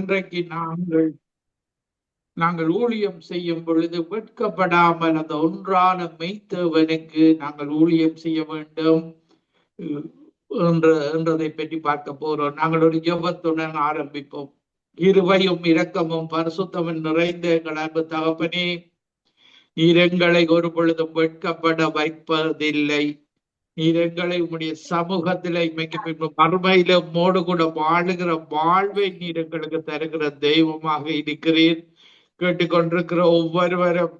இன்றைக்கு நாங்கள் ஊழியம் செய்யும் பொழுது வெட்கப்படாமல் அந்த ஒன்றான மெய்த்தேவனுக்கு நாங்கள் ஊழியம் செய்ய வேண்டும் என்றதை பற்றி பார்க்க போறோம். நாங்கள் ஒரு ஜெபத்துடன் ஆரம்பிப்போம். கிருபையும் இரக்கமும் பரிசுத்தமும் நிறைந்த எங்கள் அன்பு தகப்பனே, நீர் எங்களை ஒரு பொழுதும் வெட்கப்பட வைப்பதில்லை. நீர் எங்களை உம்முடைய சமூகத்தில இமைக்கு பின்பு மறுமையில மோடு கூட வாழுகிற வாழ்வை நீர் எங்களுக்கு தருகிற தெய்வமாக இருக்கிறீர். கேட்டுக்கொண்டிருக்கிற ஒவ்வொருவரும்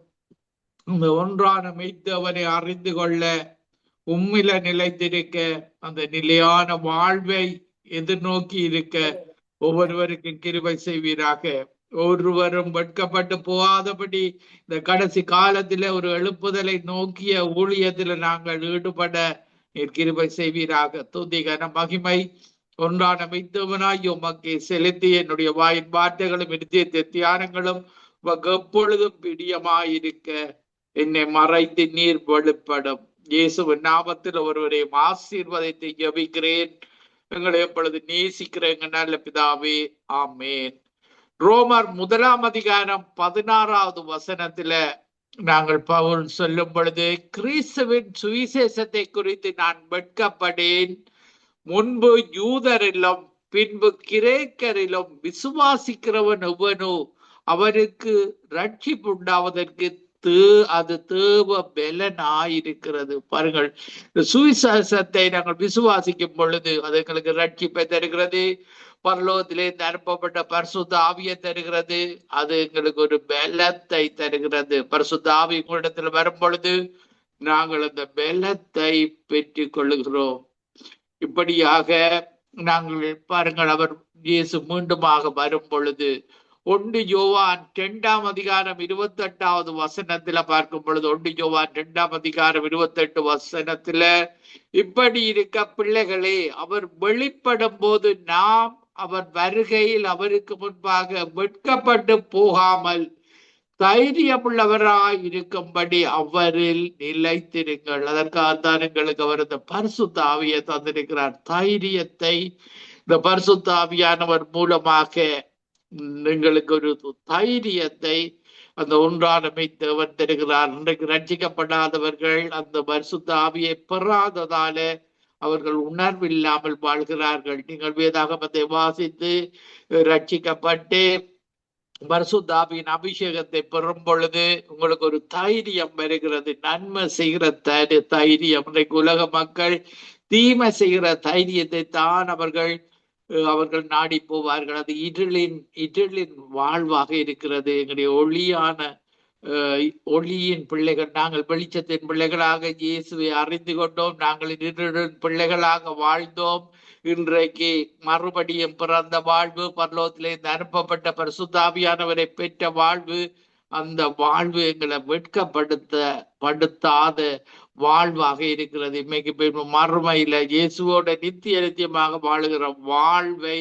இந்த ஒன்றான மெய்த்தவனை அறிந்து கொள்ள, உம்மில நிலைத்திருக்க, அந்த நிலையான வாழ்வை எதிர்நோக்கி இருக்க ஒவ்வொருவருக்கும் கிருபை செய்வீராக. ஒருவரும் வெட்கப்பட்டு போகாதபடி இந்த கடைசி காலத்தில ஒரு எழுப்புதலை நோக்கிய ஊழியத்தில் நாங்கள் ஈடுபட கிருபை செய்வீராக. துதிகன மகிமை ஒன்றான மெய்த்தவனாய் உமக்கு செலுத்தி என்னுடைய வாயின் வார்த்தைகளும் இருதய தியானங்களும் எப்பொழுதும் பிடியமாயிருக்க என்னை மறைத்து நீர் வெளிப்படும். இயேசுவின் நாமத்தில் ஒருவரையும் ஆசீர்வதித்து ஜெபிக்கிறேன். எங்களை எப்பொழுது நேசிக்கிற எங்க நல்ல பிதாவே, ஆமேன். ரோமர் 1 வசனத்துல நாங்கள் பவுல் சொல்லும் பொழுது, கிறிஸ்துவின் சுவிசேஷத்தை குறித்து நான் வெட்கப்படேன். முன்பு யூதரிலும் பின்பு கிரேக்கரிலும் விசுவாசிக்கிறவன் எவனோ அவருக்கு ரட்சிப்பு உண்டாவதற்கு அது தேவ பலனாயிருக்கிறது. பாருங்கள், சுவிசேஷத்தை நாங்கள் விசுவாசிக்கும் பொழுது அது எங்களுக்கு ரட்சிப்பை தருகிறது. பரலோகத்திலே அனுப்பப்பட்ட பரிசுத்த ஆவியை தருகிறது. அது எங்களுக்கு ஒரு பலத்தை தருகிறது. பரிசுத்த ஆவி உங்களிடத்துல வரும் பொழுது நாங்கள் அந்த பலத்தை பெற்றுக் கொள்ளுகிறோம். இப்படியாக நாங்கள் பாருங்கள், அவர் இயேசு மீண்டுமாக வரும் பொழுது 1 யோவான் 2 வசனத்துல பார்க்கும் பொழுது, 1 யோவான் 2 இப்படி இருக்க பிள்ளைகளே, அவர் வெளிப்படும் போது நாம் அவர் வருகையில் அவருக்கு முன்பாக வெட்கப்பட்டு போகாமல் தைரியமுள்ளவராய் இருக்கும்படி அவரில் நிலைத்திருங்கள். அதற்காகத்தான் எங்களுக்கு அவர் இந்த பரிசுத்த ஆவியை தந்திருக்கிறார். தைரியத்தை இந்த பரிசுத்த ஆவியானவர் மூலமாக எங்களுக்கு ஒரு தைரியத்தை அந்த ஒன்றான மெய்த்தேவன் தருகிறார். இன்றைக்கு ரட்சிக்கப்படாதவர்கள் அந்த பரிசுத்த ஆவியை பெறாததால அவர்கள் உணர்வில்லாமல் வாழ்கிறார்கள். நீங்கள் வேதாகமத்தை வாசித்து ரட்சிக்கப்பட்டு பரிசுத்த ஆவியின் அபிஷேகத்தை பெறும் பொழுது உங்களுக்கு ஒரு தைரியம் வருகிறது. நன்மை செய்கிற தைரியம். இன்றைக்கு உலக மக்கள் தீமை செய்கிற தைரியத்தை தான் அவர்கள் நாடி போவார்கள். அது இருளின் வாழ்வாக இருக்கிறது. எங்களுடைய ஒளியின் பிள்ளைகள் நாங்கள், வெளிச்சத்தின் பிள்ளைகளாக இயேசுவை அறிந்து கொண்டோம். நாங்கள் இருளின் பிள்ளைகளாக வாழ்ந்தோம். இன்றைக்கு மறுபடியும் பிறந்த வாழ்வு, பரலோகத்திலே அனுப்பப்பட்ட பரிசுத்த ஆவியானவரை பெற்ற வாழ்வு, அந்த வாழ்வு எங்களை வெட்கப்படுத்தாத வாழ்வாக இருக்கிறது. இன்னைக்கு மறுமையில இயேசுவோட நித்தியமாக வாழுகிற வாழ்வை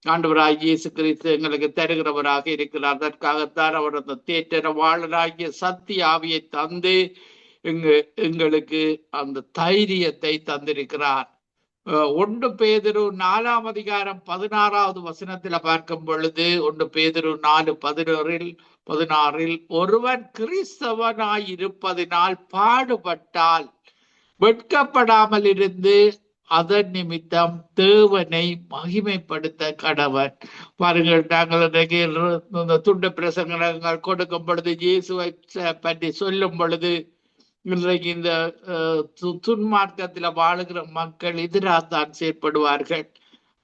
ஆண்டவராகிய இயேசு கிறிஸ்து எங்களுக்கு தருகிறவராக இருக்கிறார். அதற்காகத்தான் அவர் அந்த தேற்றரவாளராகிய சத்திய ஆவியை தந்து எங்களுக்கு அந்த தைரியத்தை தந்திருக்கிறார். 1 பேதுரு 4 வசனத்துல பார்க்கும் பொழுது, 1 பேதுரு 4:16 ஒருவன் கிறிஸ்தவனாய் இருப்பதினால் பாடுபட்டால் வெட்கப்படாமல் இருந்து அதன் நிமித்தம் தேவனை மகிமைப்படுத்த கடவன். பாருங்கள், நாங்கள் இந்த துண்டு பிரசங்கங்கள் கொடுக்கும் பொழுது, இயேசுவை பற்றி சொல்லும் பொழுது, இன்றைக்கு இந்த துன்மார்க்கத்துல வாழுகிற மக்கள் எதிராகத்தான் செயற்படுவார்கள்.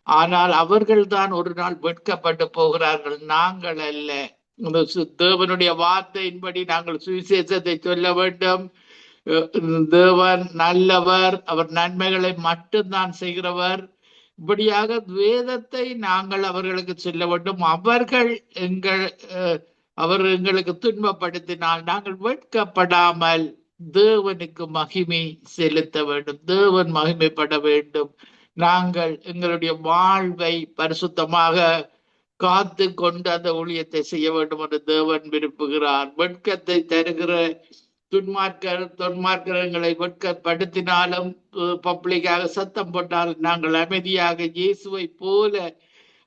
ஆனால் அவர்கள் தான் ஒரு நாள் வெட்கப்பட்டு போகிறார்கள், நாங்கள் அல்ல. தேவனுடைய வார்த்தையின்படி நாங்கள் சுவிசேஷத்தை சொல்ல வேண்டும். தேவன் நல்லவர், அவர் நன்மைகளை மட்டும்தான் செய்கிறவர். இப்படியாக வேதத்தை நாங்கள் அவர்களுக்கு சொல்ல வேண்டும். அவர் எங்களுக்கு துன்பப்படுத்தினால் நாங்கள் வெட்கப்படாமல் தேவனுக்கு மகிமை செலுத்த வேண்டும். தேவன் மகிமைப்பட வேண்டும். நாங்கள் எங்களுடைய வாழ்வை பரிசுத்தமாக காத்து கொண்டு அந்த ஊழியத்தை செய்ய வேண்டும் என்று தேவன் விரும்புகிறார். வெட்கத்தை தருகிற துன்மார்க்கங்களை வெட்கப்படுத்தினாலும் பப்ளிக்காக சத்தம் போட்டாலும் நாங்கள் அமைதியாக இயேசுவை போல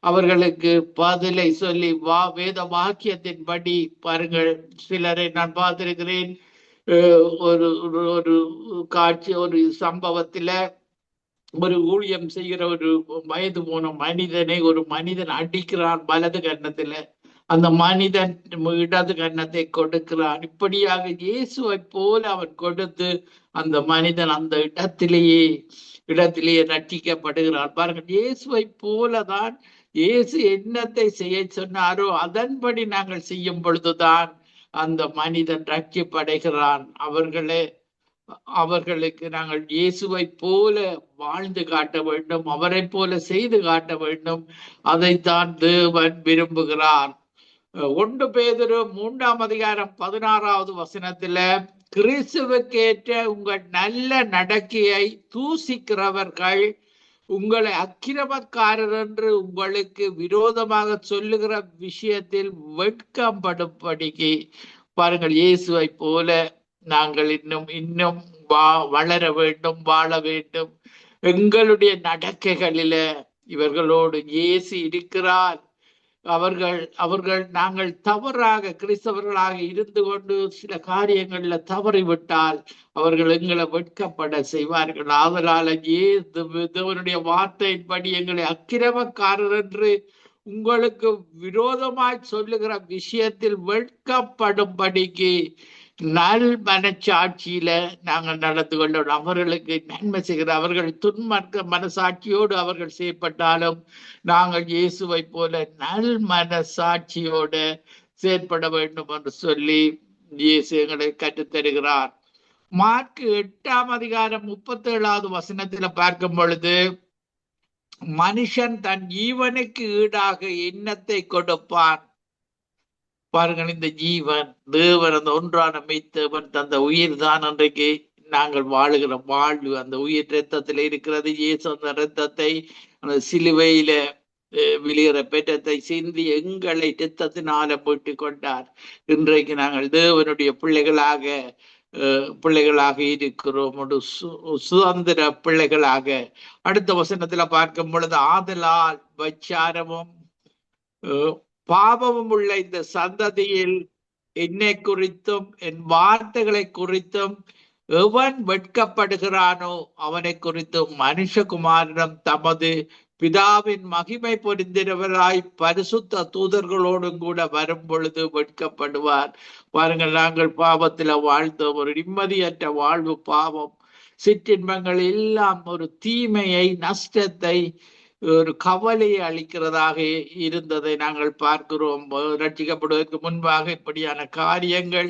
அவர்களுக்கு பதிலை சொல்லி வேத வாக்கியத்தின்படி பாருங்கள். சிலரை நான் பார்த்திருக்கிறேன். ஒரு ஒரு காட்சி, ஒரு சம்பவத்துல ஒரு ஊழியம் செய்கிற ஒரு வயது போன மனிதனை ஒரு மனிதன் அடிக்கிறான் வலது கன்னத்துல. அந்த மனிதன் இடது கன்னத்தை கொடுக்கிறான். இப்படியாக இயேசுவை போல அவன் கொடுத்து அந்த மனிதன் அந்த இடத்திலேயே ரட்சிக்கப்படுகிறான். பாருங்கள், இயேசுவை போலதான் இயேசு என்னத்தை செய்ய சொன்னாரோ அதன்படி நாங்கள் செய்யும் பொழுதுதான் அந்த மனிதன் ரட்சிப்படைகிறான். அவர்களுக்கு நாங்கள் இயேசுவை போல வாழ்ந்து காட்ட வேண்டும், அவரை போல செய்து காட்ட வேண்டும். அதைத்தான் தேவன் விரும்புகிறார். 1 பேதுரு 3:16 கிறிஸ்துவுக்கு ஏற்ற உங்கள் நல்ல நடக்கையை தூசிக்கிறவர்கள் உங்களை அக்கிரமக்காரர் என்று உங்களுக்கு விரோதமாக சொல்லுகிற விஷயத்தில் வெட்கப்படும்படிக்கு. பாருங்கள், இயேசுவை போல நாங்கள் இன்னும் வளர வேண்டும், வாழ வேண்டும். எங்களுடைய நடக்கைகளில இவர்களோடு இயேசு இருக்கிறார். நாங்கள் தவறாக கிறிஸ்தவர்களாக இருந்து கொண்டு சில காரியங்கள்ல தவறிவிட்டால் அவர்கள் எங்களை வெட்கப்பட செய்வார்கள். ஆதலால தேவனுடைய வார்த்தையின்படி எங்களை அக்கிரமக்காரர் என்று உங்களுக்கு விரோதமாய் சொல்லுகிற விஷயத்தில் வெட்கப்படும்படிக்கு நல் மனச்சாட்சியில நாங்கள் நடந்து கொண்டோம். அவர்களுக்கு நன்மை செய்கிற, அவர்கள் துன்மார்க்க மனசாட்சியோடு அவர்கள் செயற்பட்டாலும் நாங்கள் இயேசுவை போல நல் மனசாட்சியோடு செயற்பட வேண்டும் என்று சொல்லி இயேசு எங்களை கற்றுத்தருகிறார். மார்க் 8:37 பார்க்கும் பொழுது, மனுஷன் தன் ஜீவனுக்கு ஈடாக எண்ணத்தை கொடுப்பான். பாருங்கள், இந்த ஜீவன் தேவன், அந்த ஒன்றான மெய்த்தேவன் தந்த உயிர் தான் அன்றைக்கு நாங்கள் வாழுகிற வாழ்வு. அந்த உயிர் இரத்தத்தில் இருக்கிறது. இயேசு அந்த இரத்தத்தை அந்த சிலுவையில விழுகிற பெற்றத்தை சிந்தி எங்களை இரத்தத்தினால மீட்டு கொண்டார். இன்றைக்கு நாங்கள் தேவனுடைய பிள்ளைகளாக இருக்கிறோம், ஒரு சுதந்திர பிள்ளைகளாக. அடுத்த வசனத்துல பார்க்கும் பொழுது, ஆதலால் விபச்சாரமும் பாவமும் உள்ள இந்த சந்ததியில் என்னை குறித்தும் என் வார்த்தைகளை குறித்தும் எவன் வெட்கப்படுகிறானோ அவனை குறித்தும் மனுஷகுமாரனும் தமது பிதாவின் மகிமை பொருந்தினவராய் பரிசுத்த தூதர்களோடும் கூட வரும் பொழுது வெட்கப்படுவார். பாருங்கள், நாங்கள் பாவத்துல வாழ்ந்தோம். ஒரு நிம்மதியற்ற வாழ்வு பாவம். சிற்றின்பங்கள் எல்லாம் ஒரு தீமையை, நஷ்டத்தை, ஒரு கவலையை அளிக்கிறதாக இருந்ததை நாங்கள் பார்க்கிறோம். ரட்சிக்கப்படுவதற்கு முன்பாக இப்படியான காரியங்கள்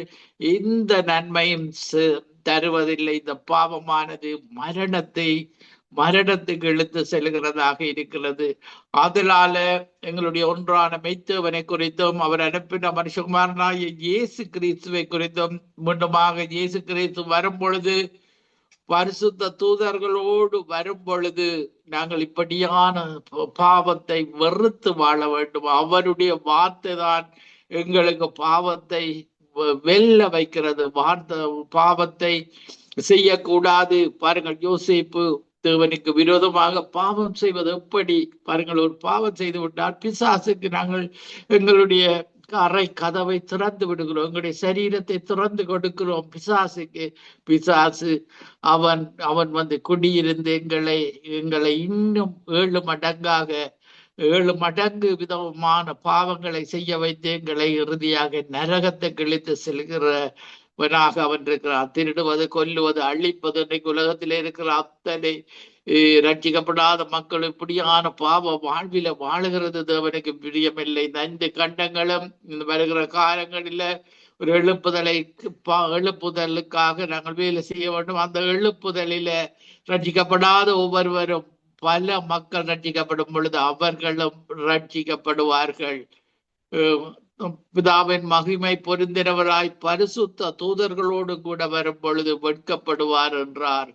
எந்த நன்மையும் தருவதில்லை. இந்த பாவமானது மரணத்துக்கு இழுத்து செல்கிறதாக இருக்கிறது. அதனால எங்களுடைய ஒன்றான மெய்த்தேவனை குறித்தும் அவர் அனுப்பின மனுஷகுமாரனாகிய இயேசு கிறிஸ்துவை குறித்தும், மீண்டுமாக இயேசு கிறிஸ்து வரும் பொழுது, பரிசுத்த தூதர்களோடு வரும் பொழுது நாங்கள் இப்படியான பாவத்தை வெறுத்து வாழ வேண்டும். அவருடைய வார்த்தை தான் எங்களுக்கு பாவத்தை வெல்ல வைக்கிறது. பாவத்தை செய்யக்கூடாது. பாருங்கள், யோசேப்பு தேவனுக்கு விரோதமாக பாவம் செய்வது எப்படி? பாருங்கள், ஒரு பாவம் செய்து விட்டால் பிசாசுக்கு நாங்கள் எங்களுடைய அறை கதவை திறந்து விடுகிறோம், எங்களுடைய சரீரத்தை திறந்து கொடுக்கிறோம் பிசாசுக்கு. பிசாசு அவன் வந்து குடியிருந்து எங்களை இன்னும் 7 மடங்கு விதமான பாவங்களை செய்ய வைத்து எங்களை இறுதியாக நரகத்தை கிழித்து செல்கிறவனாக அவன் இருக்கிறான். திருடுவது, கொல்லுவது, அழிப்பது, இன்றைக்கு உலகத்திலே இருக்கிற அத்தனை ரட்சிக்கப்படாத மக்கள் இப்படியான பாவ வாழ்வில வாழுகிறது தேவனுக்கு பிரியமில்லை. இந்த 5 கண்டங்களும் வருகிற காலங்களில ஒரு எழுப்புதலுக்காக நாங்கள் வேலை செய்ய வேண்டும். அந்த எழுப்புதலில ரட்சிக்கப்படாத ஒவ்வொருவரும், பல மக்கள் ரட்சிக்கப்படும் பொழுது அவர்களும் ரட்சிக்கப்படுவார்கள். பிதாவின் மகிமை பொருந்தினவராய் பரிசுத்த தூதர்களோடு கூட வரும் பொழுது வெட்கப்படுவார் என்றார்.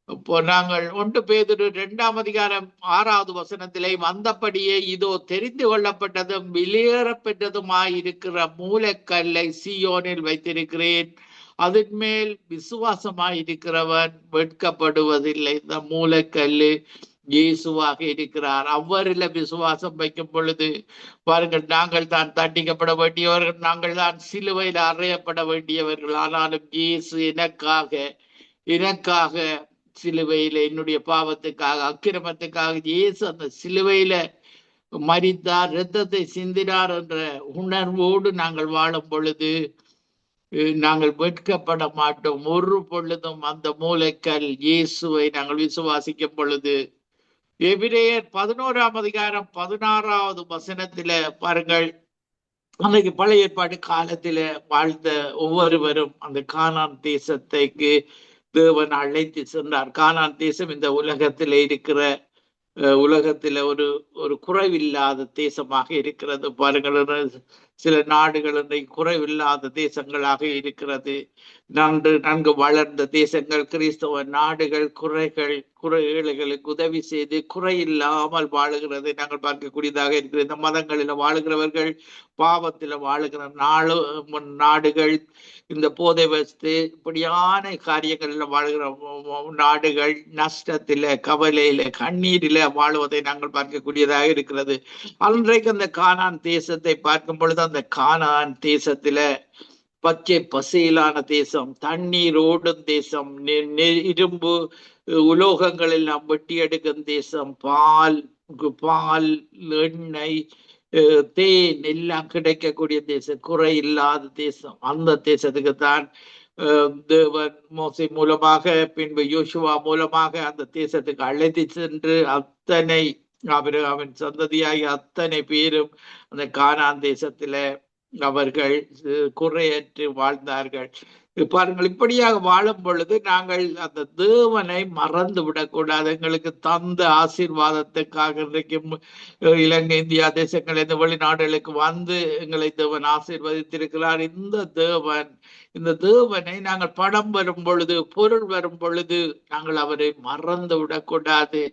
இப்போ நாங்கள் 1 பேதுரு 2:6 வந்தபடியே இதோ தெரிந்து கொள்ளப்பட்டதும் வெளியேறப்பெற்றதுமாயிருக்கிற மூலக்கல்லை சீயோனில் வைத்திருக்கிறேன், அதன் மேல் விசுவாசமாயிருக்கிறவன் வெட்கப்படுவதில்லை. இந்த மூலக்கல்லு இயேசுவாக இருக்கிறார். அவரில் விசுவாசம் வைக்கும் பொழுது பாருங்கள், நாங்கள் தான் தண்டிக்கப்பட வேண்டியவர்கள், நாங்கள் தான் சிலுவையில் அறையப்பட வேண்டியவர்கள். ஆனாலும் இயேசு எனக்காக சிலுவையில, என்னுடைய பாவத்துக்காக, அக்கிரமத்துக்காக இயேசு அந்த சிலுவையில மரித்தார், இரத்தத்தை சிந்தினார் என்ற உணர்வோடு நாங்கள் வாழும் பொழுது நாங்கள் வெட்கப்பட மாட்டோம். ஒரு பொழுதும் அந்த மூலைக்கல் இயேசுவை நாங்கள் விசுவாசிக்கும் பொழுது. எபிரேயர் 11 அதிகாரம் 16 பாருங்கள், அன்னைக்கு பழைய ஏற்பாடு காலத்தில வாழ்ந்த ஒவ்வொருவரும் அந்த கானான் தேசத்தைக்கு தேவன் அழைத்து சென்றார். கானான் தேசம் இந்த உலகத்தில இருக்கிற உலகத்தில ஒரு ஒரு குறைவில்லாத தேசமாக இருக்கிறது. பாருங்கள், சில நாடுகள் குறைவில்லாத தேசங்களாக இருக்கிறது. நன்கு வளர்ந்த தேசங்கள், கிறிஸ்தவ நாடுகள் ஏழைகளுக்கு உதவி செய்து குறையில்லாமல் வாழுகிறதை நாங்கள் பார்க்கக்கூடியதாக இருக்கிறது. இந்த மதங்களில் வாழுகிறவர்கள், பாவத்தில் வாழுகிற நாடுகள், இந்த போதை வஸ்து இப்படியான காரியங்களில் வாழ்கிற நாடுகள் நஷ்டத்தில, கவலையில, கண்ணீரில வாழுவதை நாங்கள் பார்க்கக்கூடியதாக இருக்கிறது. அன்றைக்கு அந்த கானான் தேசத்தை பார்க்கும் பொழுது, அந்த கானான் தேசத்தில பச்சை பசையிலான தேசம், தண்ணீர் ஓடும் தேசம், இரும்பு உலோகங்கள் எல்லாம் வெட்டி எடுக்கும் தேசம், பால், எண்ணெய், தேன் எல்லாம் கிடைக்கக்கூடிய தேசம், குறை இல்லாத தேசம். அந்த தேசத்துக்கு தான் தேவன் மோசே மூலமாக, பின்பு யோசுவா மூலமாக அந்த தேசத்துக்கு அழைத்து சென்று அத்தனை அவன் சந்ததியாகி அத்தனை பேரும் அந்த கானான் தேசத்தில அவர்கள் குறையற்று வாழ்ந்தார்கள். பாருங்கள், இப்படியாக வாழும் பொழுது நாங்கள் அந்த தேவனை மறந்து விடக்கூடாது. எங்களுக்கு தந்த ஆசீர்வாதத்துக்காக இன்றைக்கும் இலங்கை, இந்தியா தேசங்கள், இந்த வெளிநாடுகளுக்கு வந்து எங்களை தேவன் ஆசீர்வதித்திருக்கிறார். இந்த தேவனை நாங்கள் பணம் வரும் பொழுது, பொருள் வரும் பொழுது நாங்கள் அவரை மறந்து விடக்கூடாது.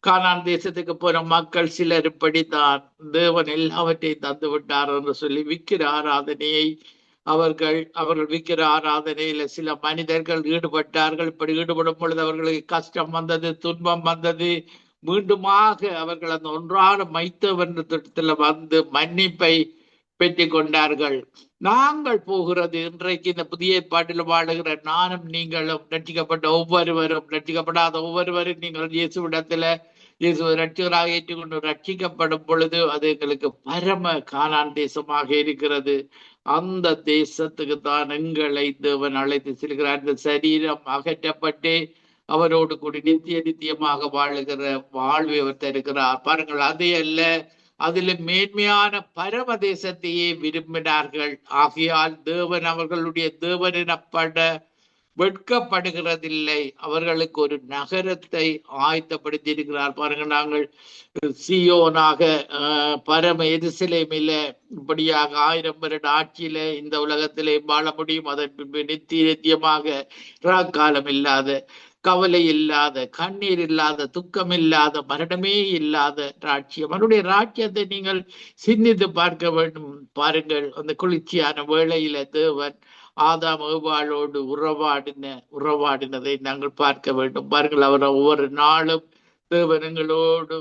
கானான் தேசத்துக்கு போன மக்கள் சிலர் இப்படித்தான், தேவன் எல்லாவற்றையும் தந்து விட்டார் என்று சொல்லி விக்கிர ஆராதனையை அவர்கள் விக்கிர ஆராதனையில சில மனிதர்கள் ஈடுபட்டார்கள். இப்படி ஈடுபடும் பொழுது அவர்களுக்கு கஷ்டம் வந்தது, துன்பம் வந்தது. மீண்டுமாக அவர்கள் அந்த ஒன்றான மைத்தவன்றத்துல வந்து மன்னிப்பை பெற்றுக் கொண்டார்கள். நாங்கள் போகிறது இன்றைக்கு இந்த புதிய ஏற்பாட்டில் வாழுகிற நானும் நீங்களும், ரட்சிக்கப்பட்ட ஒவ்வொருவரும், ரட்சிக்கப்படாத ஒவ்வொருவரும் நீங்கள் இயேசுவிடத்துல இயேசுவை ரட்சகராக ஏற்றுக்கொண்டு ரட்சிக்கப்படும் பொழுது அது எங்களுக்கு பரம கானான் தேசமாக இருக்கிறது. அந்த தேசத்துக்கு தான் எங்களை தேவன் அழைத்து செல்கிறார். இந்த சரீரம் அகற்றப்பட்டு அவரோடு கூடி நித்தியமாக வாழுகிற வாழ்வை அவர் தருகிறார். பாருங்கள், அதே அல்ல, அதில் மேன்மையான பரம தேசத்தையே விரும்பினார்கள். ஆகையால் தேவன் அவர்களுடைய தேவன் எனப்பட வெட்கப்படுகிறதில்லை. அவர்களுக்கு ஒரு நகரத்தை ஆயத்தப்படுத்தி இருக்கிறார். பாருங்க, நாங்கள் சியோனாக பரம எருசலேமில இப்படியாக 1000 வருட ஆட்சியில இந்த உலகத்திலே வாழ முடியும். அதன் பின்பு நித்தியமாக காலம் இல்லாத, கவலை இல்லாத, கண்ணீர் இல்லாத, துக்கம் இல்லாத, மரணமே இல்லாத ராட்சியம். அவனுடைய ராட்சியத்தை நீங்கள் சிந்தித்து பார்க்க வேண்டும். பாருங்கள், அந்த குளிர்ச்சியான வேளையில தேவன் ஆதாம் ஏவாளோடு உறவாடினதை நாங்கள் பார்க்க வேண்டும். பாருங்கள், அவர் ஒவ்வொரு நாளும் தேவனங்களோடு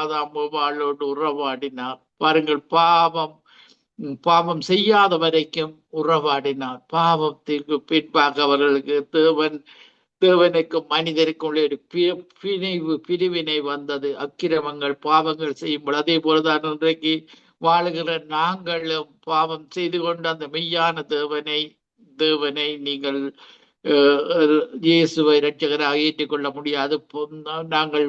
ஆதாம் ஏவாளோடு உறவாடினார். பாருங்கள், பாவம் செய்யாத வரைக்கும் உறவாடினார். பாவத்திற்கு பின்பாக அவர்களுக்கு தேவனுக்கும் மனிதருக்கும் ஒரு பிரிவினை வந்தது. அக்கிரமங்கள், பாவங்கள் செய்யும்போது. அதே போலதான் இன்றைக்கு வாழுகிற நாங்களும் பாவம் செய்து கொண்டு அந்த மெய்யான தேவனை நீங்கள் இயேசுவை இரட்சகராக ஏற்றுக்கொள்ள முடியாது. நாங்கள்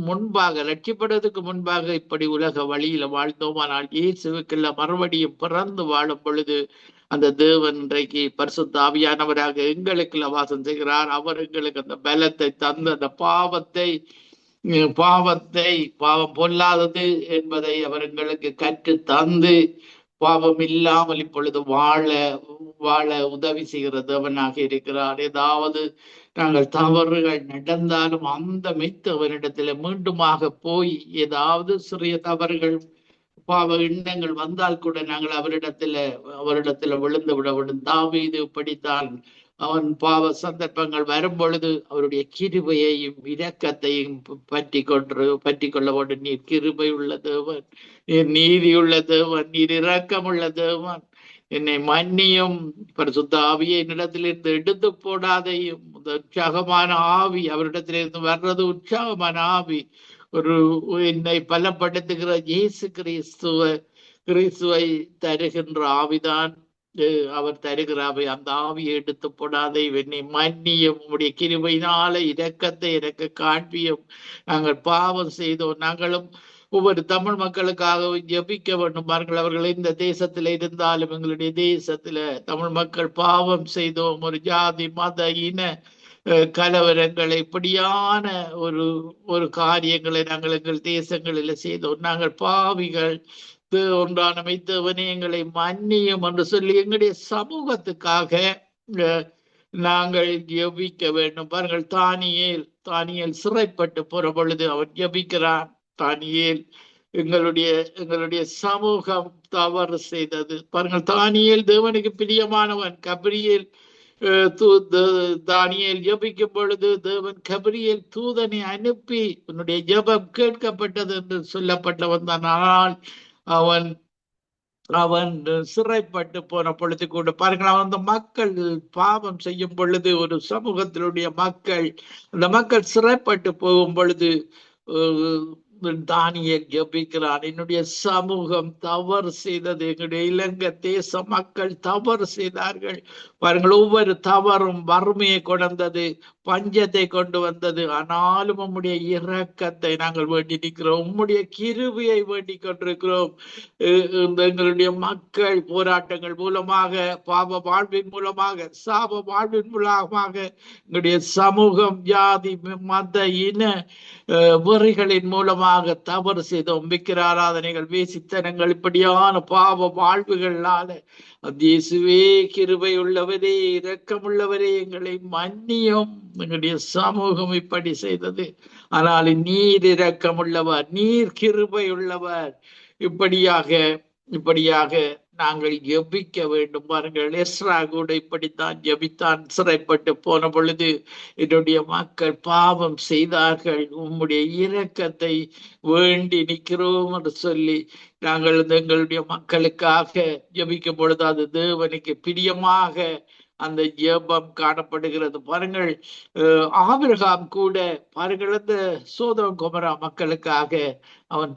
முன்பாக ரட்சிப்படுவதற்கு முன்பாக இப்படி உலக வழியில வாழ்ந்தோம். ஆனால் இயேசுவுக்குள்ள மறுபடியும் பிறந்து வாழும் பொழுது அந்த தேவன் இன்றைக்கு பரிசுத்த ஆவியானவராக எங்களுக்குள்ள வாசம் செய்கிறார். அவர் எங்களுக்கு அந்த பலத்தை தந்து அந்த பாவம் பொல்லாதது என்பதை அவர் எங்களுக்கு கற்று தந்து பாவம் இல்லாமல் இப்பொழுது வாழ உதவி செய்கிற தேவனாக இருக்கிறார். ஏதாவது நாங்கள் தவறுகள் நடந்தாலும் அந்த மெய்த்தவரிடத்துல மீண்டுமாக போய் ஏதாவது சிறிய தவறுகள், பாவ எண்ணங்கள் வந்தால் கூட நாங்கள் அவரிடத்துல விழுந்து விட வேண்டும். தாவீது இப்படித்தான் அவன் பாவ சந்தர்ப்பங்கள் வரும் பொழுது அவருடைய கிருபையையும் இரக்கத்தையும் பற்றி கொள்ள வேண்டும். நீர் கிருபை உள்ள தேவன், நீர் நீதி உள்ள தேவன், நீர் இரக்கம் உள்ள தேவன், என்னை மன்னியும், பரிசுத்த ஆவியை என்னிடத்திலிருந்து எடுத்து போடாதையும். உற்சாகமான ஆவி அவரிடத்திலிருந்து வர்றது உற்சாகமான ஆவி, ஒரு என்னை பலப்படுத்துகிற இயேசு கிறிஸ்துவை தருகின்ற ஆவிதான் அவர் தருகிறாவை. அந்த ஆவியை எடுத்து போடாதே, என்னை மன்னியும், உம்முடைய கிருபையினால இரக்கத்தை எனக்கு காண்பியும். நாங்கள் பாவம் செய்தோம், நாங்களும் ஒவ்வொரு தமிழ் மக்களுக்காகவும் ஜெபிக்க வேண்டும். பாருங்கள், அவர்கள் இந்த தேசத்துல இருந்தாலும் எங்களுடைய தேசத்துல தமிழ் மக்கள் பாவம் செய்தோம். ஒரு ஜாதி மத இன கலவரங்களை இப்படியான ஒரு காரியங்களை நாங்கள் எங்கள் தேசங்களில் செய்தோம். நாங்கள் பாவிகள், ஒன்றான மெய்த்தவனே எங்களை மன்னியும் என்று சொல்லி எங்களுடைய சமூகத்துக்காக நாங்கள் ஜெபிக்க வேண்டும். பாருங்கள், தானியேல் சிறைப்பட்டு போற பொழுது அவன் ஜெபிக்கிறான். தானியேல், எங்களுடைய சமூகம் தவறு செய்தது. பாருங்கள், தானியேல் தேவனுக்கு பிரியமானவன். தானியேல் ஜெபிக்கும் பொழுது தேவன் கபிரியேல் தூதனை அனுப்பி உன்னுடைய ஜெபம் கேட்கப்பட்டது என்று சொல்லப்பட்டவன் தான். ஆனால் அவன் சிறைப்பட்டு போன பொழுது கூட பாருங்கள், அந்த மக்கள் பாவம் செய்யும் பொழுது, ஒரு சமூகத்தினுடைய அந்த மக்கள் சிறைப்பட்டு போகும் பொழுது தானியேல் ஜெபிக்கிறான். என்னுடைய சமூகம் தவறு செய்தது, எங்களுடைய இலங்கை தேச மக்கள் தவறு செய்தார்கள். பாருங்கள், ஒவ்வொரு தவறும் வறுமையை கொண்டது, பஞ்சத்தை கொண்டு வந்தது. ஆனாலும் உம்முடைய இரக்கத்தை நாங்கள் வேண்டி நிற்கிறோம், உம்முடைய கிருபையை வேண்டி கொண்டிருக்கிறோம். எங்களுடைய மக்கள் போராட்டங்கள் மூலமாக, பாவ வாழ்வின் மூலமாக, சாப வாழ்வின் மூலமாக எங்களுடைய சமூகம் ஜாதி மத இன வெறிகளின் மூலமாக தவறு செய்தோம். விக்கிர ஆராதனைகள், வேசித்தனங்கள், இப்படியான பாவ வாழ்வுகளால இயேசுவே கிருபை உள்ளவரே, இரக்கமுள்ளவரே, எங்களை மன்னியும். எங்களுடைய சமூகம் இப்படி செய்தது, ஆனால் நீர் இரக்கமுள்ளவர், நீர் கிருபை உள்ளவர். இப்படியாக நாங்கள் ஜெபிக்க வேண்டும். பாருங்கள், எஸ்ரா கூட இப்படித்தான் ஜெபித்தான். சிறைப்பட்டு போன பொழுது என்னுடைய மக்கள் பாவம் செய்தார்கள், உம்முடைய இரக்கத்தை வேண்டி நிற்கிறோம் என்று சொல்லி நாங்கள் எங்களுடைய மக்களுக்காக ஜெபிக்கும் பொழுது அது தேவனுக்கு பிரியமாக அந்த ஜெபம் காணப்படுகிறது. பாருங்கள், ஆபிரகாம் கூட பாருங்கள், அந்த சோதோம் கொமரா மக்களுக்காக அவன்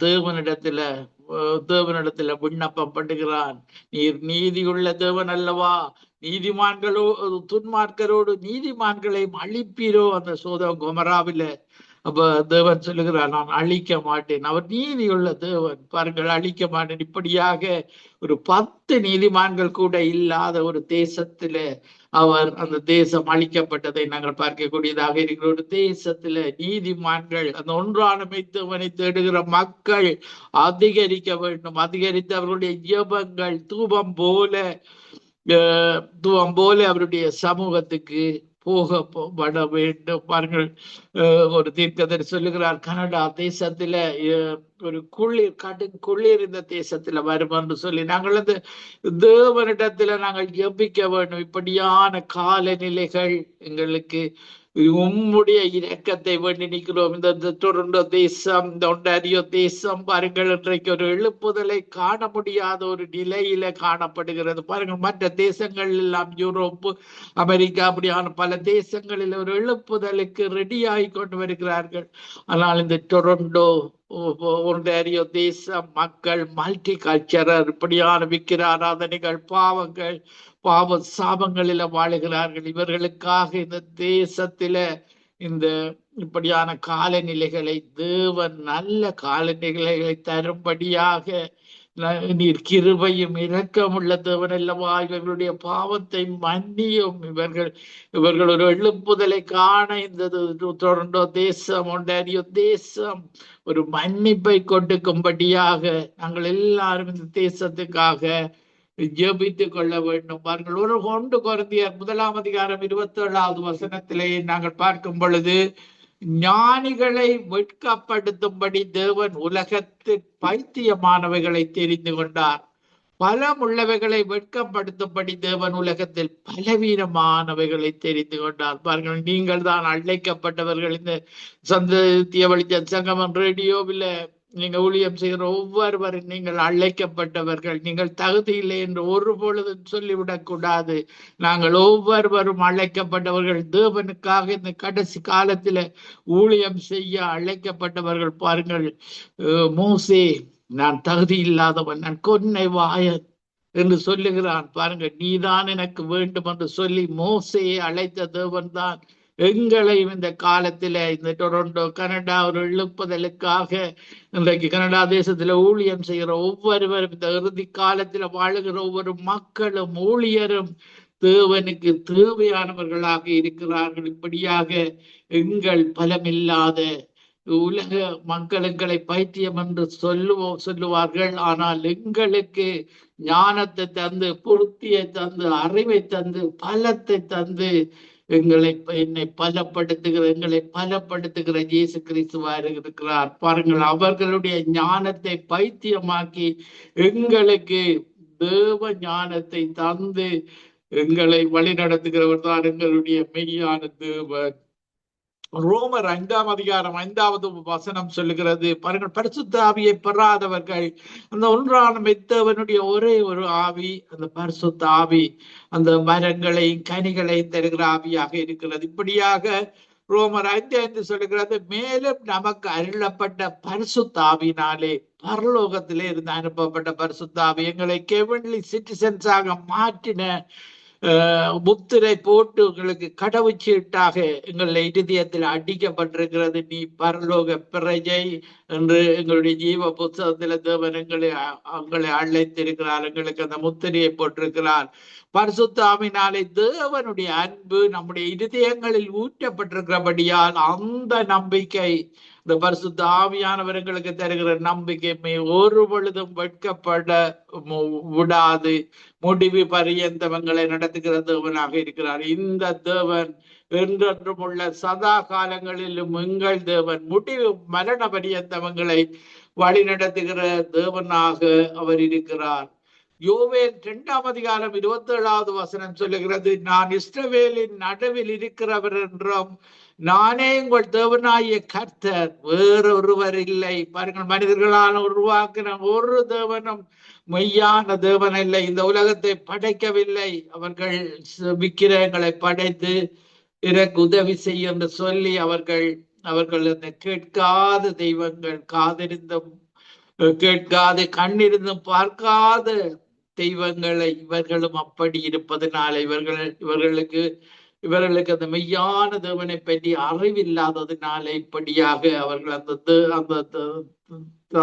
தேவனிடத்துல விண்ணப்பம் பண்ணுகிறான். நீர் நீதியுள்ள தேவன் அல்லவா, துன்மார்க்கரோடு நீதிமான்களையும் அழிப்பீரோ அந்த சோதோம் கொமராவில. அப்ப தேவன் சொல்லுகிறார், நான் அழிக்க மாட்டேன். அவர் நீதியுள்ள தேவன். பாருங்கள், அழிக்க மாட்டேன். இப்படியாக ஒரு 10 நீதிமான்கள் கூட இல்லாத ஒரு தேசத்துல அந்த தேசம் அழிக்கப்பட்டதை நாங்கள் பார்க்கக்கூடியதாக இருக்கிற ஒரு தேசத்துல நீதிமான்கள், அந்த ஒன்றான மெய்த்தவனை தேடுகிற மக்கள் அதிகரிக்க வேண்டும். அதிகரித்து அவர்களுடைய ஜெபங்கள் தூபம் போல அவருடைய சமூகத்துக்கு போகப்பட வேண்டும். பாருங்கள், ஒரு தீர்க்கதரிசி சொல்லுகிறார், கனடா தேசத்துல ஒரு கடும் குளிர் இந்த தேசத்துல வரும் என்று சொல்லி நாங்கள் அந்த தேவனிடத்துல நாங்கள் ஜெபிக்க வேண்டும். இப்படியான காலநிலைகள் எங்களுக்கு உம்முடைய இரக்கத்தை வேண்டி நிற்கிறோம். இந்த டொரண்டோ தேசம், இந்த ஒன்டாரியோ தேசம் பாருங்கள், இன்றைக்கு ஒரு எழுப்புதலை காண முடியாத ஒரு நிலையில காணப்படுகிறது. பாருங்கள், மற்ற தேசங்கள் எல்லாம் யூரோப்பு, அமெரிக்கா, அப்படியான பல தேசங்களில் ஒரு எழுப்புதலுக்கு ரெடி ஆகி கொண்டு வருகிறார்கள். ஆனால் இந்த டொரண்டோ ஒன்டாரியோ தேசம் மக்கள் மல்டி கல்ச்சரர், இப்படியான விக்கிர ஆராதனைகள், பாவ சாபங்களில வாழுகிறார்கள். இவர்களுக்காக இந்த தேசத்தில இந்த இப்படியான காலநிலைகளை தேவன் நல்ல காலநிலைகளை தரும்படியாக நீர் கிருபையும் இரக்கமுள்ள தேவன் அல்லவா, இவர்களுடைய பாவத்தை மன்னியும். இவர்கள் ஒரு எழுப்புதலை காண இந்த டொரண்டோ தேசம், ஒன்டாரியோ தேசம் ஒரு மன்னிப்பை கொடுக்கும்படியாக நாங்கள் எல்லாரும் இந்த தேசத்துக்காக ஜெபித்துக் கொள்ள வேண்டும். பாருங்கள், 1 கொரிந்தியர் 1:27 நாங்கள் பார்க்கும் பொழுது, ஞானிகளை வெட்கப்படுத்தும்படி தேவன் உலகத்தில் பைத்தியமானவைகளை தெரிந்து கொண்டார், பலம் உள்ளவைகளை வெட்கப்படுத்தும்படி தேவன் உலகத்தில் பலவீனமானவைகளை தெரிந்து கொண்டார். பாருங்கள், நீங்கள் தான் அழைக்கப்பட்டவர்கள். இந்த சந்திய வெளிச்சம் சங்கமம் ரேடியோவில் நீங்க ஊழியம் செய்கிற ஒவ்வொருவரும் நீங்கள் அழைக்கப்பட்டவர்கள். நீங்கள் தகுதி இல்லை என்று ஒரு பொழுதும் சொல்லிவிடக் கூடாது. நாங்கள் ஒவ்வொருவரும் அழைக்கப்பட்டவர்கள். தேவனுக்காக இந்த கடைசி காலத்துல ஊழியம் செய்ய அழைக்கப்பட்டவர்கள். பாருங்கள், மோசே, நான் தகுதி இல்லாதவன், நான் கொன்னை வாயன் என்று சொல்லுகிறான். பாருங்க, நீதான் எனக்கு வேண்டும் என்று சொல்லி மோசையை அழைத்த தேவன் தான் எங்களையும் இந்த காலத்துல இந்த டொரண்டோ கனடா ஒரு எழுப்புதலுக்காக இன்றைக்கு கனடா தேசத்துல ஊழியம் செய்கிற ஒவ்வொருவரும், இந்த இறுதி காலத்துல வாழுகிற ஒவ்வொரு மக்களும் ஊழியரும் தேவனுக்கு தேவையானவர்களாக இருக்கிறார்கள். இப்படியாக எங்கள் பலமில்லாத உலக மக்கள் எங்களை பைத்தியம் என்று சொல்லுவார்கள். ஆனால் எங்களுக்கு ஞானத்தை தந்து, புத்தியை தந்து, அறிவை தந்து, பலத்தை தந்து எங்களை பலப்படுத்துகிற இயேசு கிறிஸ்துவாக இருக்கிறார். பாருங்கள், அவர்களுடைய ஞானத்தை பைத்தியமாக்கி எங்களுக்கு தேவ ஞானத்தை தந்து எங்களை வழி நடத்துகிறவர் தான் எங்களுடைய மெய்யான தேவன். ரோமர் 5ஆம் அதிகாரம் 5வது வசனம் சொல்லுகிறது. பாருங்கள், பரிசுத்த ஆவியை பெறாதவர்கள் அந்த ஒன்றான மெத்தவனுடைய ஒரே ஒரு ஆவி, அந்த பரிசுத்த ஆவி அந்த மரங்களையும் கனிகளையும் தருகிற ஆவியாக இருக்கிறது. இப்படியாக ரோமர் 5:5 சொல்லுகிறது, மேலும் நமக்கு அருளப்பட்ட பரிசுத்த ஆவியினாலே, பரலோகத்திலே இருந்து அனுப்பப்பட்ட பரிசுத்த ஆவி எங்களை கெவன்லி சிட்டிசன்ஸாக மாற்றின முத்திரை போட்டு உங்களுக்கு கடவுச்சீட்டாக எங்களுடைய இதயத்தில் அடிக்கப்பட்டிருக்கிறது. நீ பரலோக பிரஜை என்று எங்களுடைய ஜீவ புத்தகத்துல தேவன் எங்களை அழைத்திருக்கிறார். எங்களுக்கு அந்த முத்திரையை போட்டிருக்கிறார். பரிசுத்த ஆவியினாலே தேவனுடைய அன்பு நம்முடைய இதயங்களில் ஊற்றப்பட்டிருக்கிறபடியால் அந்த நம்பிக்கை, இந்த பரிசுத்த ஆவியானவர்களுக்கு தருகிற நம்பிக்கை ஒரு பொழுதும் வெட்கப்பட விடாது. முடிவு பரியந்தவங்களை நடத்துகிற தேவனாக இருக்கிறார். இந்த தேவன் என்றென்றும் உள்ள சதா காலங்களிலும் எங்கள் தேவன் முடிவு மரண பரியந்தவங்களை வழி நடத்துகிற தேவனாக அவர் இருக்கிறார். யோவேல் 2ஆம் அதிகாரம் 27வது வசனம் சொல்லுகிறது, நான் இஸ்ரவேலின் நடுவில் இருக்கிறவர் என்றும் நானே உங்கள் தேவனாகிய கர்த்தர், வேறொருவர் இல்லை. பாருங்கள், மனிதர்களால் உருவாக்கின ஒரு தேவனும் மெய்யான தேவன் இல்லை. இந்த உலகத்தை படைக்கவில்லை. அவர்கள் விக்கிரகங்களை படைத்து எனக்கு உதவி செய்ய என்று சொல்லி அவர்கள் அந்த கேட்காத தெய்வங்கள், காதிருந்தும் கேட்காத கண்ணிருந்தும் பார்க்காத தெய்வங்களை இவர்களும் அப்படி இருப்பதனால இவர்களுக்கு அந்த மெய்யான தேவனை பற்றி அறிவில்லாததினால இப்படியாக அவர்கள்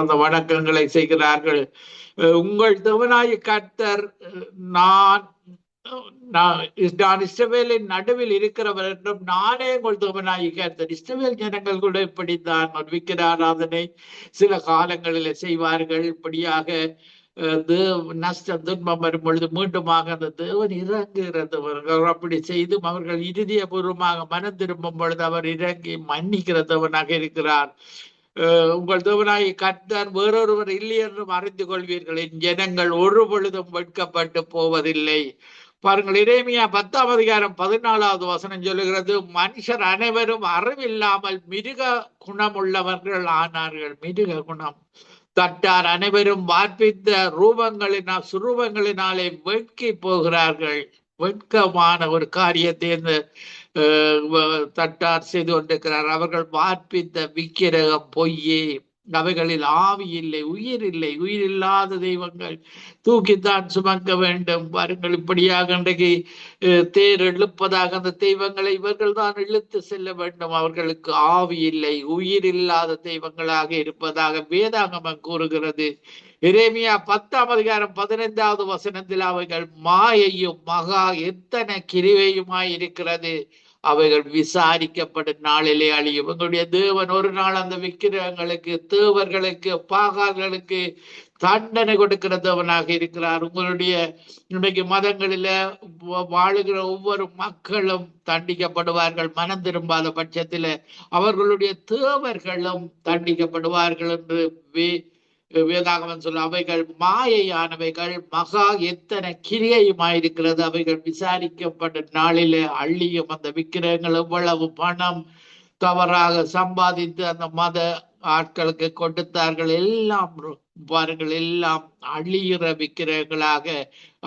அந்த வணக்கங்களை செய்கிறார்கள். உங்கள் தேவனாகிய கர்த்தர் நான் இஸ்ரவேலின் நடுவில் இருக்கிறவர் என்றும் நானே உங்கள் தேவனாகிய கர்த்தர். இஸ்ரவேல் ஜனங்கள் கூட இப்படித்தான் விக்கிர ஆராதனை சில காலங்களில செய்வார்கள். இப்படியாக நஷ்டம் துன்பம் வரும் பொழுது மீண்டுமாக அந்த தேவன் இறங்குகிறவர்கள் அப்படி செய்தும் அவர்கள் இறுதியபூர்வமாக மனம் திரும்பும் பொழுது அவர் இறங்கி மன்னிக்கிறதவனாக இருக்கிறார். உங்கள் தேவனாகிய கர்த்தர் வேறொருவர் இல்லை என்றும் அறிந்து கொள்வீர்கள், என் ஜனங்கள் ஒரு பொழுதும் வெட்கப்பட்டு போவதில்லை. பாருங்கள், எரேமியா 10ஆம் அதிகாரம் 14வது வசனம் சொல்லுகிறது, மனுஷர் அனைவரும் அறிவில்லாமல் மிருக குணமுள்ளவர்கள் ஆனார்கள். மிருக குணம் தட்டார் அனைவரும் வார்ப்பித்த சுரூபங்களினாலே வெட்கி போகிறார்கள். வெட்கமான ஒரு காரியத்தை இந்த தட்டார் செய்து கொண்டிருக்கிறார். அவர்கள் வார்ப்பித்த விக்கிரகம் பொய்யே, அவைகளில் ஆவி இல்லை, உயிர் இல்லை. உயிர் இல்லாத தெய்வங்கள் தூக்கித்தான் சுமக்க வேண்டும். பாருங்கள், இப்படியாக இன்றைக்கு தேர் இழுப்பதாக அந்த தெய்வங்களை இவர்கள் தான் இழுத்து செல்ல வேண்டும். அவர்களுக்கு ஆவி இல்லை, உயிர் இல்லாத தெய்வங்களாக இருப்பதாக வேதாகமம் கூறுகிறது. எரேமியா 10ஆம் அதிகாரம் 15வது வசனத்தில் அவைகள் மாயையும் மகா எத்தனை கிரிவையுமாய் இருக்கிறது, அவைகள் விசாரிக்கப்படும் நாளிலே அழியும். உங்களுடைய தேவன் ஒரு நாள் அந்த விக்கிரகங்களுக்கு, தேவர்களுக்கு, பாகால்களுக்கு தண்டனை கொடுக்கிற தேவனாக இருக்கிறார். உங்களுடைய இன்றைக்கு மதங்களில வாழுகிற ஒவ்வொரு மக்களும் தண்டிக்கப்படுவார்கள். மனம் திரும்பாத பட்சத்தில அவர்களுடைய தேவர்களும் தண்டிக்கப்படுவார்கள் என்று வேதாகமம் சொல்ல அவைகள் மாயையானவைகள், மகா எத்தனை கிரியையுமாயிருக்கிறது. அவைகள் விசாரிக்கப்பட்ட நாளிலே அள்ளியும் அந்த விக்கிரகங்கள் எவ்வளவு பணம் தவறாக சம்பாதித்து அந்த மத ஆட்களுக்கு கொடுத்தார்கள். எல்லாம் பாருங்கள், எல்லாம் அழியிற விக்கிரகங்களாக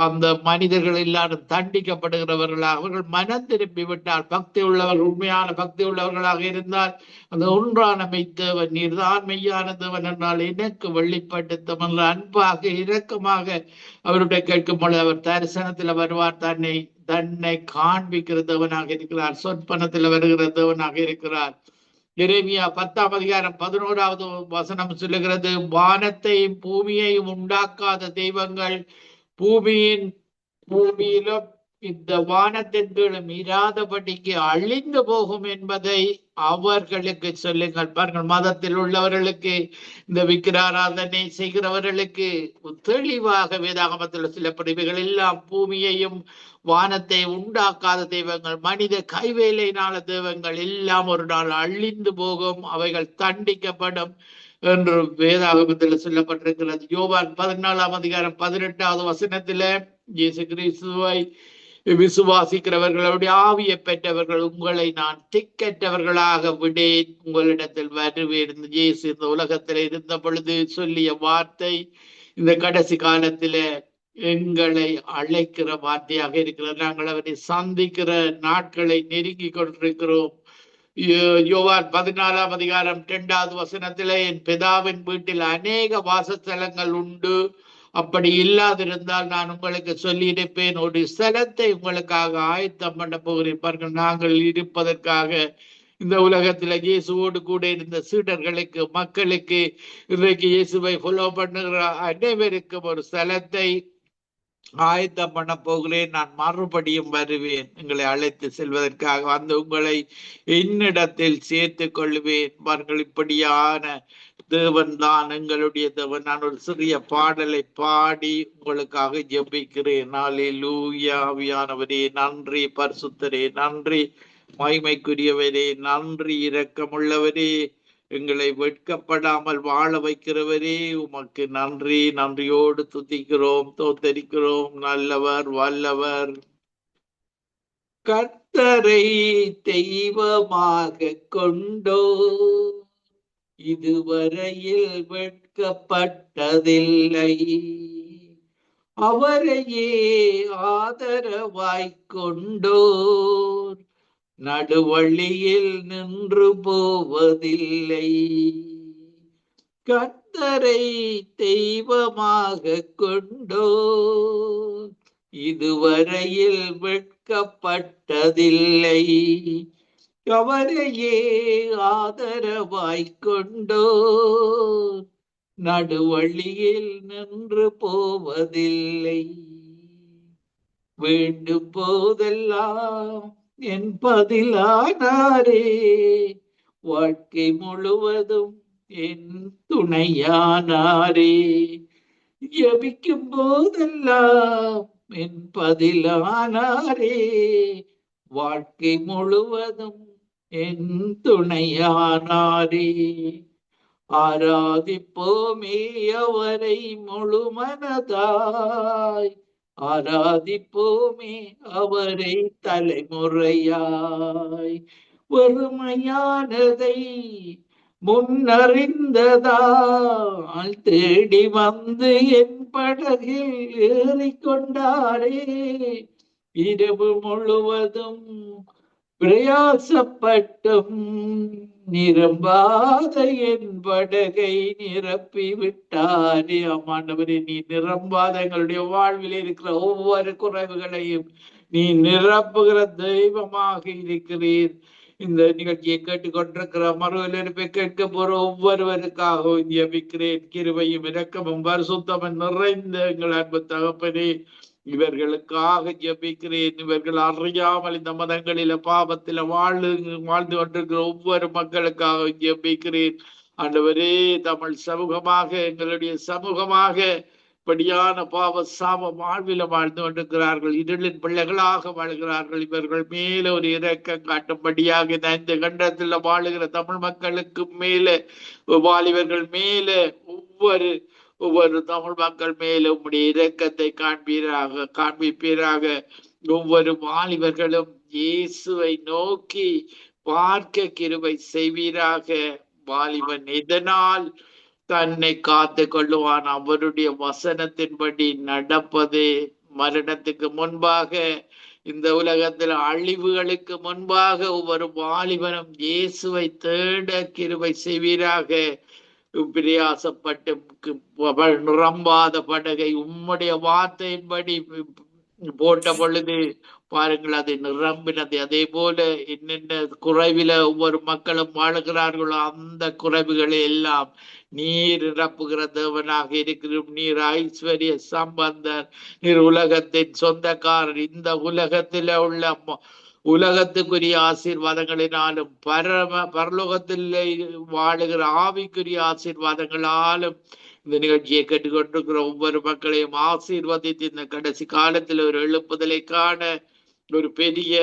அந்த மனிதர்கள் எல்லாரும் தண்டிக்கப்படுகிறவர்களாக. அவர்கள் மனம் திரும்பி விட்டால், பக்தி உள்ளவர்கள், உண்மையான பக்தி உள்ளவர்களாக இருந்தால், அந்த ஒன்றான மெய்த்தேவன் நீர்தான் மெய்யான தேவன் என்றால் எனக்கு வெளிப்படுத்தும் என்ற அன்பாக இரக்கமாக அவருடைய கேட்கும் பொழுது அவர் தரிசனத்தில் வருவார். தன்னை காண்பிக்கிறதவனாக இருக்கிறார். சொற்பனத்தில் வருகிறதவனாக இருக்கிறார். எரேமியா 10:11 வசனம் சொல்லுகிறது, வானத்தையும் பூமியையும் உண்டாக்காத தெய்வங்கள் பூமியிலும் இந்த வானத்தின் கீழும் இராதபடிக்கு அழிந்து போகும் என்பதை அவர்களுக்கு சொல்லுங்கள். பாருங்கள், மதத்தில் உள்ளவர்களுக்கு, இந்த விக்கிராராதனை செய்கிறவர்களுக்கு தெளிவாக வேதாகமத்தில் சில பிரிவுகள் எல்லாம் பூமியையும் வானத்தை உண்டாக்காத தெய்வங்கள், மனித கைவேலையினால தெய்வங்கள் எல்லாம் ஒரு நாள் அழிந்து போகும், அவைகள் தண்டிக்கப்படும் என்று வேதாகமத்தில் சொல்லப்பட்டிருக்கிறது. யோவான் 14:18 வசனத்தில இயேசு கிறிஸ்துவை விசுவாசிக்கிறவர்களுடைய ஆவியை பெற்றவர்கள் உங்களை நான் திக்கற்றவர்களாக விடேன், உங்களிடத்தில் வருவேன். இயேசு இந்த உலகத்தில் இருந்த பொழுது சொல்லிய வார்த்தை இந்த கடைசி காலத்தில எங்களை அழைக்கிற வார்த்தையாக இருக்கிறது. நாங்கள் அவரை சந்திக்கிற நாட்களை நெருங்கி கொண்டிருக்கிறோம். யோவான் 14:2 வசனத்திலே என் பிதாவின் வீட்டில் அநேக வாசஸ்தலங்கள் உண்டு, அப்படி இல்லாதிருந்தால் நான் உங்களுக்கு சொல்லியிருப்பேன், ஒரு ஸ்தலத்தை உங்களுக்காக ஆயத்தம் பண்ண போகிறேன். பாருங்கள், நாங்கள் இருப்பதற்காக இந்த உலகத்துல இயேசுவோடு கூட இருந்த சீடர்களுக்கு, மக்களுக்கு, இன்றைக்கு இயேசுவை ஃபாலோ பண்ணுகிற அனைவருக்கும் ஒரு ஸ்தலத்தை ஆயத்தம் பண்ண போகிறேன். நான் மறுபடியும் வருவேன் எங்களை அழைத்து செல்வதற்காக. அந்த உங்களை என்னிடத்தில் சேர்த்து கொள்வேன். பாருங்கள், இப்படியான தேவன் தான் எங்களுடைய தேவன். நான் ஒரு சிறிய பாடலை பாடி உங்களுக்காக ஜெபிக்கிறேன். அல்லேலூயா. ஆவியானவரே நன்றி, பரிசுத்தரே நன்றி, மகிமைக்குரியவரே நன்றி, இரக்கமுள்ளவரே, எங்களை வெட்கப்படாமல் வாழ வைக்கிறவரே உமக்கு நன்றி. நன்றியோடு துதிக்கிறோம், தோத்தரிக்கிறோம். நல்லவர், வல்லவர். கர்த்தரை தெய்வமாக கொண்டோ இதுவரையில் வெட்கப்பட்டதில்லை, அவரையே ஆதரவாய்க் கொண்டோர் நடுவழியில் நின்று போவதில்லை. கர்த்தரை தெய்வமாக கொண்டோர் இதுவரையில் வெட்கப்பட்டதில்லை, அவரையே ஆதரவாய்க் கொண்டோர் நடுவழியில் நின்று போவதில்லை. வேண்டும் போதெல்லாம் என் பதிலானாரே, வாழ்க்கை முழுவதும் என் துணையானாரே. ஜெபிக்கும் போதெல்லாம் என் பதிலானாரே, வாழ்க்கை முழுவதும் என் துணையானாரே. ஆராதிப்போமே அவரை முழுமனதாய், ஆராதிப்போமே அவரை தலைமுறையாய். வெறுமையானதை முன்னறிந்ததால் தேடி வந்து என் படகில் ஏறிக்கொண்டாரே. இரவு முழுவதும் பிரயாசப்பட்டும் நிரம்பாத என் படகை நிரப்பி விட்டாரே. ஆமாண்டவரே, நீ நிரம்பாத எங்களுடைய வாழ்வில் இருக்கிற ஒவ்வொரு குறைவுகளையும் நீ நிரப்புகிற தெய்வமாக இருக்கிறீர். இந்த நிகழ்ச்சியை கேட்டுக்கொண்டிருக்கிற மறுவலிருப்பை கேட்க போற ஒவ்வொருவருக்காகவும் ஜெபிக்கிறேன். கிருபையும் இரக்கமும் பரிசுத்தமும் நிறைந்த எங்கள் அன்பு தகப்பனே, இவர்களுக்காக ஜெபிக்கிறேன். இவர்கள் அறியாமல் இந்த மதங்களில பாவத்தில வாழ்ந்து கொண்டிருக்கிற ஒவ்வொரு மக்களுக்காக ஜெபிக்கிறேன். ஆண்டவரே, தமிழ் சமூகமாக, எங்களுடைய சமூகமாக படியான பாவ சாப வாழ்வில வாழ்ந்து கொண்டிருக்கிறார்கள். இருளின் பிள்ளைகளாக வாழ்கிறார்கள். இவர்கள் மேல ஒரு இரக்கம் காட்டும்படியாக இந்த கண்டத்துல வாழுகிற தமிழ் மக்களுக்கு மேல, வாலிபர்கள் மேல, ஒவ்வொரு தமிழ் மக்கள் மேல உம்முடைய இரக்கத்தை காண்பிப்பீராக. ஒவ்வொரு வாலிபர்களும் இயேசுவை நோக்கி பார்க்க கிருபை செய்வீராக. வாலிபன் இதனால் தன்னை காத்து கொள்ளுவான். அவருடைய வசனத்தின்படி நடப்பது மரணத்துக்கு முன்பாக, இந்த உலகத்தில் அழிவுகளுக்கு முன்பாக ஒவ்வொரு வாலிபனும் இயேசுவை தேட கிருபை செய்வீராக. பிரயாசப்பட்டு நிரம்பாத படகை உம்முடைய வார்த்தையின்படி போட்ட பொழுது பாருங்கள், அது நிரம்பினது. அதே போல என்னென்ன குறைவில ஒவ்வொரு மக்களும் வாழுகிறார்களோ அந்த குறைவுகளை எல்லாம் நீர் நிரப்புகிற தேவனாக இருக்கிறோம். நீர் ஐஸ்வர்ய சம்பந்தர், நீர் உலகத்தின் சொந்தக்காரர். இந்த உலகத்தில உள்ள உலகத்துக்குரிய ஆசீர்வாதங்களினாலும் பரலோகத்தில் வாழுகிற ஆவிக்குரிய ஆசீர்வாதங்களாலும் இந்த நிகழ்ச்சியை கேட்டுக்கொண்டிருக்கிற ஒவ்வொரு மக்களையும் ஆசீர்வதித்து இந்த கடைசி காலத்தில் ஒரு எழுப்புதலை காண, ஒரு பெரிய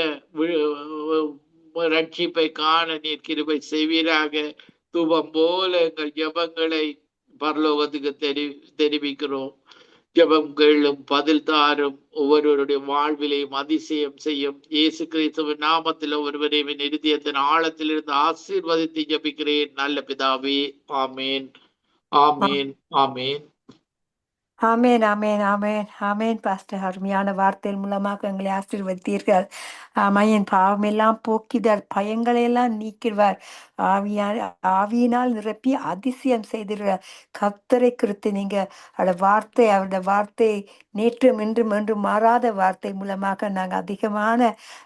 ரட்சிப்பை காண நீர் கிருபை செய்வீராக. தூபம் போல எங்கள் ஜெபங்களை பரலோகத்துக்கு தெரிவிக்கிறோம். ஜெபம் கேளும், பதில் தாரும், ஒவ்வொருவருடைய வாழ்விலையும் அதிசயம் செய்யும். இயேசு கிறிஸ்துவின் நாமத்தில் ஒருவரையும் இருதயத்தின் ஆழத்திலிருந்து ஆசீர்வதித்து ஜெபிக்கிறேன் நல்ல பிதாவே. ஆமேன், ஆமேன், ஆமேன். ஆமேன், ஆமேன், ஆமேன், ஆமேன். பாஸ்டர், அருமையான வார்த்தையின் மூலமாக எங்களை ஆசீர்வதித்தீர்கள். ஆமையின் பாவமெல்லாம் போக்கிதார், பயங்களை எல்லாம் நீக்கிடுவார், ஆவியினால் நிரப்பி அதிசயம் செய்திருவார். கர்த்தரை குறித்து நீங்க அவருடைய வார்த்தை நேற்றும் இன்றும் என்றும் மாறாத வார்த்தை மூலமாக நாங்கள் அதிகமான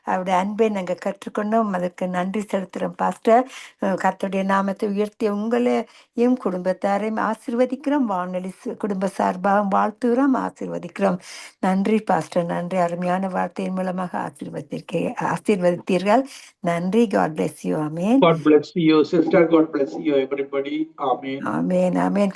அவருடைய அன்பை நாங்கள் கற்றுக்கொண்டோம். அதற்கு நன்றி செலுத்துகிறோம் பாஸ்டர். கர்த்தருடைய நாமத்தை உயர்த்தி உங்களையும் குடும்பத்தாரையும் ஆசீர்வதிக்கிறோம். வானொலி குடும்ப சார்பாக வாழ்த்துகிறோம், ஆசீர்வதிக்கிறோம். நன்றி பாஸ்டர், நன்றி. அருமையான வார்த்தையின் மூலமாக ஆசீர்வதித்தீர்கள். நன்றி. God bless you. Amen. God bless you, sister. God bless you, everybody. Amen. Amen. Amen.